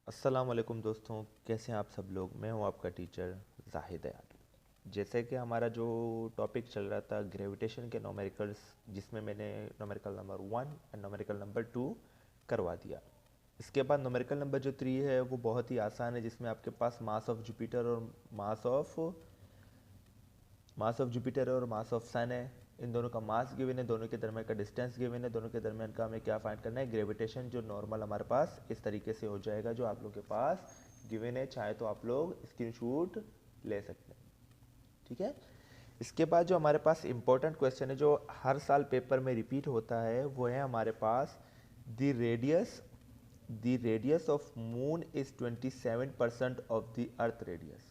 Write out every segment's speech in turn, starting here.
अस्सलाम वालेकुम दोस्तों, कैसे हैं आप सब लोग। मैं हूं आपका टीचर जाहिद यार। जैसे कि हमारा जो टॉपिक चल रहा था ग्रेविटेशन के नोमेरिकल्स, जिसमें मैंने numerical number 1 and numerical number 2 करवा दिया। इसके बाद नोमेरिकल नंबर जो 3 है वो बहुत ही आसान है, जिसमें आपके पास मास ऑफ जुपिटर और मास ऑफ सन है। इन दोनों का मास गिवन है, दोनों के दरमियान का डिस्टेंस गिवन है, दोनों के दरमियान का हमें क्या फाइंड करना है, ग्रेविटेशन, जो नॉर्मल हमारे पास इस तरीके से हो जाएगा जो आप लोग के पास गिवन है। चाहे तो आप लोग स्क्रीनशॉट ले सकते हैं, ठीक है। इसके बाद जो हमारे पास इंपॉर्टेंट क्वेश्चन है जो हर साल पेपर में रिपीट होता है वो है हमारे पास the radius the radius of moon is 27% of the earth radius,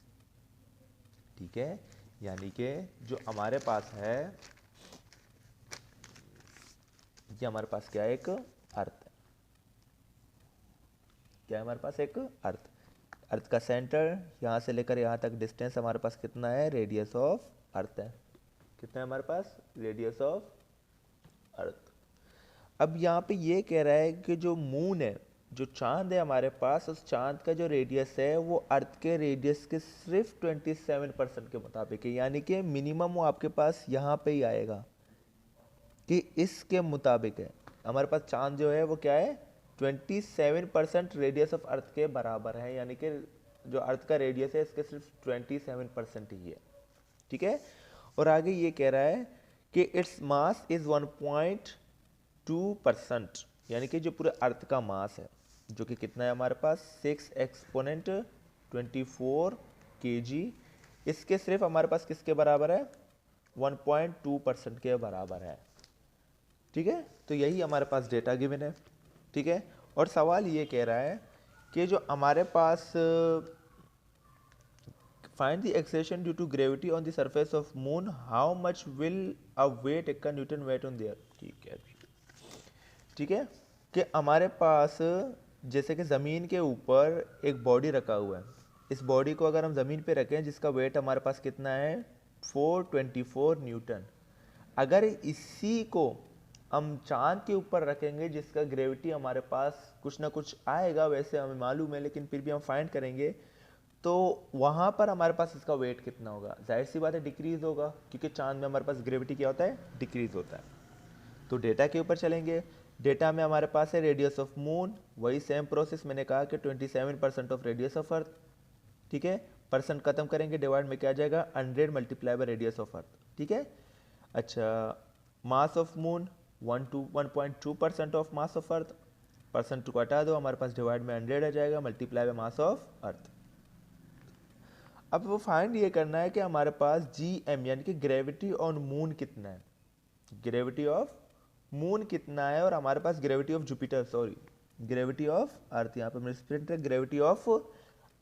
ठीक है। यानी कि जो हमारे पास है, ये हमारे पास क्या है, एक अर्थ है। क्या है हमारे पास, एक अर्थ। अर्थ का सेंटर यहाँ से लेकर यहाँ तक डिस्टेंस हमारे पास कितना है, रेडियस ऑफ अर्थ है। कितना है हमारे पास, रेडियस ऑफ अर्थ। अब यहाँ पे ये कह रहा है कि जो मून है, जो चांद है हमारे पास, उस चांद का जो रेडियस है वो अर्थ के रेडियस के सिर्फ 27% के मुताबिक है। यानी कि मिनिमम वो आपके पास यहाँ पे ही आएगा कि इसके मुताबिक है। हमारे पास चांद जो है वो क्या है, 27% रेडियस ऑफ अर्थ के बराबर है। यानी कि जो अर्थ का रेडियस है इसके सिर्फ 27% ही है, ठीक है। और आगे ये कह रहा है कि इट्स मास इज 1.2%, यानी कि जो पूरे अर्थ का मास है, जो कि कितना है हमारे पास, 6 एक्सपोनेंट 24 kg, इसके सिर्फ हमारे पास किसके बराबर है, 1.2% के बराबर है, ठीक है। तो यही हमारे पास डेटा गिवन है, ठीक है। और सवाल ये कह रहा है कि जो हमारे पास find the acceleration due to gravity on the surface of moon, how much will a weight एक न्यूटन वेट ऑन देयर, ठीक है, ठीक है। कि हमारे पास जैसे कि ज़मीन के ऊपर एक बॉडी रखा हुआ है, इस बॉडी को अगर हम ज़मीन पे रखें जिसका वेट हमारे पास कितना है, 424 न्यूटन। अगर इसी को हम चांद के ऊपर रखेंगे जिसका ग्रेविटी हमारे पास कुछ ना कुछ आएगा, वैसे हमें मालूम है लेकिन फिर भी हम फाइंड करेंगे, तो वहाँ पर हमारे पास इसका वेट कितना होगा। जाहिर सी बात है डिक्रीज होगा, क्योंकि चांद में हमारे पास ग्रेविटी क्या होता है, डिक्रीज होता है। तो डेटा के ऊपर चलेंगे। डेटा में हमारे पास है रेडियस ऑफ मून, वही सेम प्रोसेस मैंने कहा कि 27% ऑफ रेडियस ऑफ अर्थ, ठीक है। परसेंट खत्म करेंगे, डिवाइड में क्या आ जाएगा, 100 multiply by radius of earth, ठीक है। अच्छा, mass of moon 1.2% of mass of earth, percent को हटा दो, हमारे पास डिवाइड में 100 आ जाएगा, multiply by mass of earth. अब वो फाइंड ये करना है कि हमारे पास जी एम यानी कि ग्रेविटी ऑन मून कितना है, ग्रेविटी ऑफ मून कितना है, और हमारे पास gravity of Jupiter, sorry gravity of earth, यहाँ पर मेरे ग्रेविटी ऑफ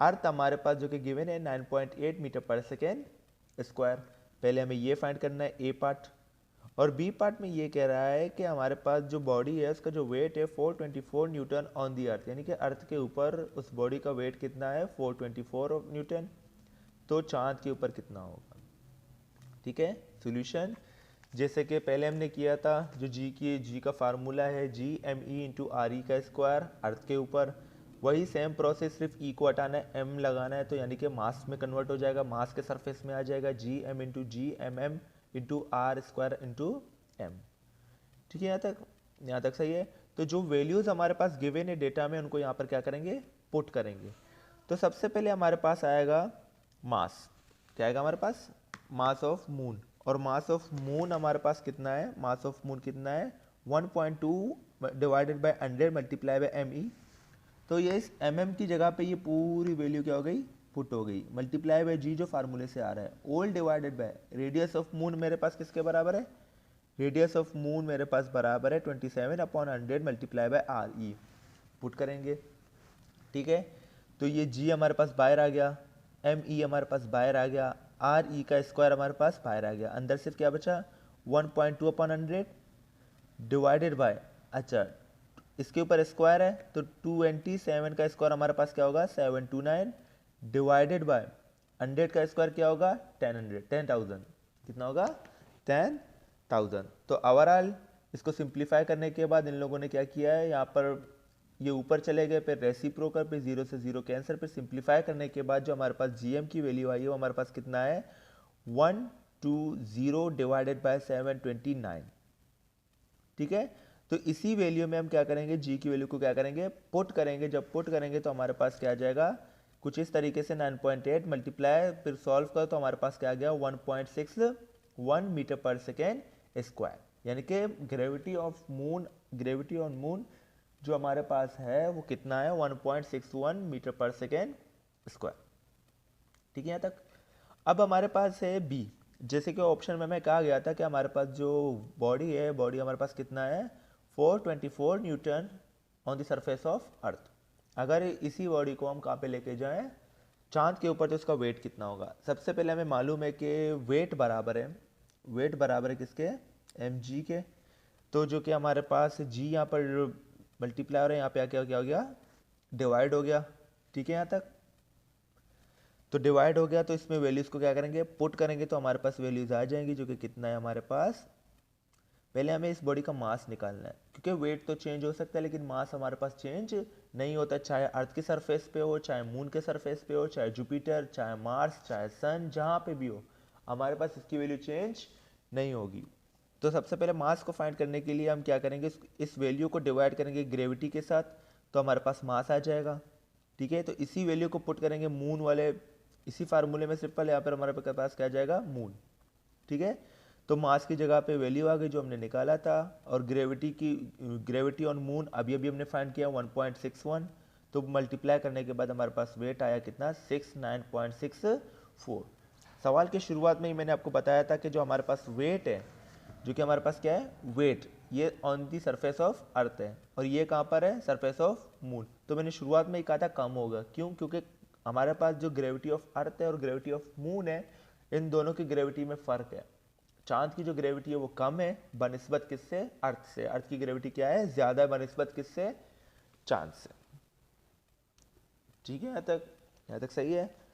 अर्थ हमारे पास जो कि गिवन है 9.8 मीटर पर सेकेंड स्क्वायर। पहले हमें ये फाइंड करना है ए पार्ट, और बी पार्ट में ये कह रहा है कि हमारे पास जो बॉडी है उसका जो वेट है 424 न्यूटन ऑन दी अर्थ, यानी कि अर्थ के ऊपर उस बॉडी का वेट कितना है, 424 न्यूटन। तो चांद के ऊपर कितना होगा, ठीक है। सॉल्यूशन जैसे कि पहले हमने किया था, जो जी का फार्मूला है G_me/RE का स्क्वायर, अर्थ के ऊपर वही सेम प्रोसेस, सिर्फ ई को हटाना है, एम लगाना है, तो यानी कि मास में कन्वर्ट हो जाएगा, मास के सरफेस में आ जाएगा, Gm×G_mm/R²/m, ठीक है। यहाँ तक सही है। तो जो वैल्यूज़ हमारे पास गिवन है डेटा में, उनको यहाँ पर क्या करेंगे, पुट करेंगे। तो सबसे पहले हमारे पास आएगा मास, क्या आएगा हमारे पास, मास ऑफ मून। और मास ऑफ मून हमारे पास कितना है, मास ऑफ मून कितना है, 1.2 divided by 100 multiply by M E. तो ये इस एम एम की जगह पे ये पूरी वैल्यू क्या हो गई, पुट हो गई, मल्टीप्लाई बाय जी जो फार्मूले से आ रहा है, all divided by radius of moon मेरे पास किसके बराबर है, रेडियस ऑफ मून मेरे पास बराबर है 27/100 multiply by R E, put करेंगे, ठीक है। तो ये जी हमारे पास बाहर आ गया, एम ई हमारे पास बाहर आ गया, आर ई का स्क्वायर हमारे पास बाहर आ गया, अंदर सिर्फ क्या बचा, 1.2/100 डिवाइडेड बाय, अच्छा इसके ऊपर स्क्वायर है तो 227 का स्क्वायर हमारे पास क्या होगा, 729 डिवाइडेड बाय 100 का स्क्वायर क्या होगा, 10,000, कितना होगा, 10,000। तो ओवरऑल इसको सिंप्लीफाई करने के बाद इन लोगों ने क्या किया है, यहाँ पर ये ऊपर चले गए, फिर रेसिप्रोकल, फिर 0 से 0 कैंसिल, फिर सिंप्लीफाई करने के बाद जो हमारे पास जीएम की वैल्यू आई है वो हमारे पास कितना है 120 डिवाइडेड बाय 729। ठीक है, तो इसी वैल्यू में हम क्या करेंगे, जी की वैल्यू को क्या करेंगे, पुट करेंगे। जब पुट करेंगे तो हमारे पास क्या आ जाएगा, कुछ इस तरीके से 9.8 मल्टीप्लाई, फिर सॉल्व करो तो हमारे पास क्या आ गया 1.61 मीटर पर सेकेंड स्क्वायर। यानी कि gravity of moon, gravity on moon जो हमारे पास है वो कितना है 1.61 मीटर पर सेकेंड स्क्वायर। ठीक है, यहाँ तक। अब हमारे पास है बी, जैसे कि ऑप्शन में मैं कहा गया था कि हमारे पास जो बॉडी है, बॉडी हमारे पास कितना है 424 Newton on the surface of earth. अगर इसी बॉडी को हम कहाँ पे लेके जाएं, चांद के ऊपर, तो इसका वेट कितना होगा। सबसे पहले हमें मालूम है कि वेट बराबर है, वेट बराबर है किसके, mg के। तो जो कि हमारे पास g यहाँ पर मल्टीप्लाई हो रहा है, यहाँ पे क्या हो गया डिवाइड हो गया। ठीक है, यहाँ तक तो डिवाइड हो गया, तो इसमें वैल्यूज को क्या करेंगे, पुट करेंगे, तो हमारे पास वैल्यूज आ जाएंगी जो कि कितना है हमारे पास। पहले हमें इस बॉडी का मास निकालना है, क्योंकि वेट तो चेंज हो सकता है लेकिन मास हमारे पास चेंज नहीं होता, चाहे अर्थ के सरफेस पे हो, चाहे मून के सरफेस पे हो, चाहे जुपिटर, चाहे मार्स, चाहे सन, जहाँ पे भी हो हमारे पास इसकी वैल्यू चेंज नहीं होगी। तो सबसे पहले मास को फाइंड करने के लिए हम क्या करेंगे, इस वैल्यू को डिवाइड करेंगे ग्रेविटी के साथ, तो हमारे पास मास आ जाएगा। ठीक है, तो इसी वैल्यू को पुट करेंगे मून वाले इसी फार्मूले में, सिंपल यहाँ पर हमारे पास क्या जाएगा मून। ठीक है, तो मास की जगह पे वैल्यू आ गई जो हमने निकाला था, और ग्रेविटी ऑन मून अभी हमने फाइंड किया 1.61, तो मल्टीप्लाई करने के बाद हमारे पास वेट आया कितना 69.64। सवाल की शुरुआत में ही मैंने आपको बताया था कि जो हमारे पास वेट है, जो कि हमारे पास क्या है वेट, ये on the surface of earth है, और ये कहाँ पर है सरफेस ऑफ मून। तो मैंने शुरुआत में ही कहा था कम होगा, क्यों, क्योंकि हमारे पास जो ग्रेविटी ऑफ अर्थ है और ग्रेविटी ऑफ मून है, इन दोनों की ग्रेविटी में फ़र्क है। चांद की जो ग्रेविटी है वो कम है बनिस्बत किससे, अर्थ से। अर्थ की ग्रेविटी क्या है, ज़्यादा है बनिस्बत किससे, चांद से। ठीक है, यहाँ तक सही है।